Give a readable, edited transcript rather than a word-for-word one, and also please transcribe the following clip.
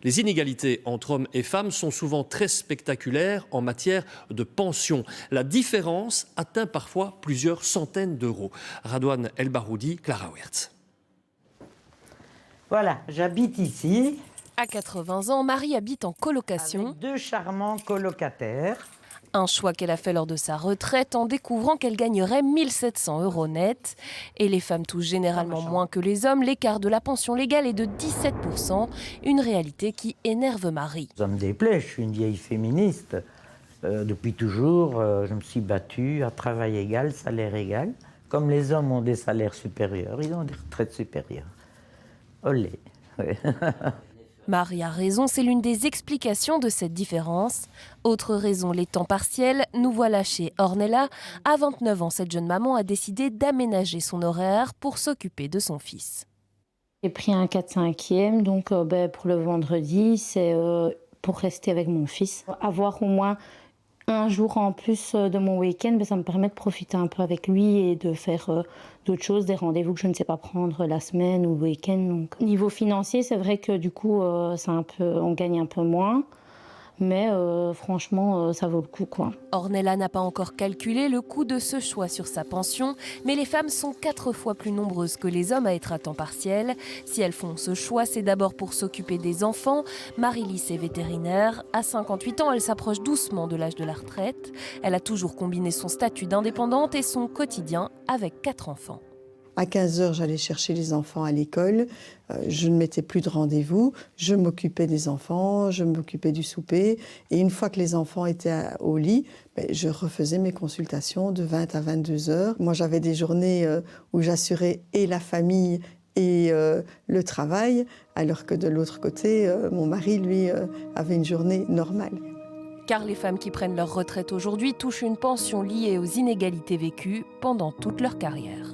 Les inégalités entre hommes et femmes sont souvent très spectaculaires en matière de pension. La différence atteint parfois plusieurs centaines d'euros. Radouane El Baroudi, Clara Wertz. Voilà, j'habite ici. À 80 ans, Marie habite en colocation. Avec 2 charmants colocataires. Un choix qu'elle a fait lors de sa retraite en découvrant qu'elle gagnerait 1 700 € net. Et les femmes touchent généralement moins que les hommes. L'écart de la pension légale est de 17 %, une réalité qui énerve Marie. Ça me déplaît, je suis une vieille féministe. Depuis toujours, je me suis battue à travail égal, salaire égal. Comme les hommes ont des salaires supérieurs, ils ont des retraites supérieures. Olé. Ouais. Marie a raison, c'est l'une des explications de cette différence. Autre raison, les temps partiels. Nous voilà chez Ornella. À 29 ans, cette jeune maman a décidé d'aménager son horaire pour s'occuper de son fils. J'ai pris un 4/5e, donc pour le vendredi, c'est pour rester avec mon fils. Avoir au moins un jour en plus de mon week-end, ça me permet de profiter un peu avec lui et de faire d'autres choses, des rendez-vous que je ne sais pas prendre la semaine ou le week-end. Donc, niveau financier, c'est vrai que du coup, on gagne un peu moins. Mais franchement, ça vaut le coup, quoi. Ornella n'a pas encore calculé le coût de ce choix sur sa pension, mais les femmes sont 4 fois plus nombreuses que les hommes à être à temps partiel. Si elles font ce choix, c'est d'abord pour s'occuper des enfants. Marie-Lys est vétérinaire. À 58 ans, elle s'approche doucement de l'âge de la retraite. Elle a toujours combiné son statut d'indépendante et son quotidien avec 4 enfants. À 15 h, j'allais chercher les enfants à l'école. Je ne mettais plus de rendez-vous. Je m'occupais des enfants, je m'occupais du souper. Et une fois que les enfants étaient au lit, je refaisais mes consultations de 20 à 22 h. Moi, j'avais des journées où j'assurais et la famille et le travail, alors que de l'autre côté, mon mari, lui, avait une journée normale. Car les femmes qui prennent leur retraite aujourd'hui touchent une pension liée aux inégalités vécues pendant toute leur carrière.